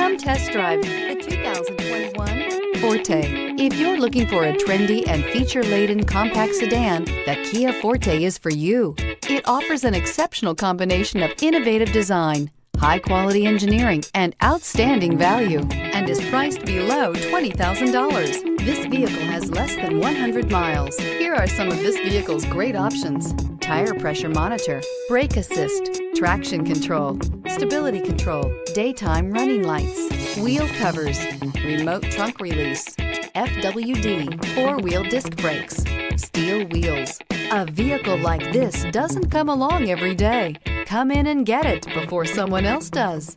Come test drive the 2021 Forte. If you're looking for a trendy and feature-laden compact sedan, the Kia Forte is for you. It offers an exceptional combination of innovative design, high-quality engineering, and outstanding value, and is priced below $20,000. This vehicle has less than 100 miles. Here are some of this vehicle's great options: tire pressure monitor, brake assist, traction control, stability control, daytime running lights, wheel covers, remote trunk release, FWD, four-wheel disc brakes, steel wheels. A vehicle like this doesn't come along every day. Come in and get it before someone else does.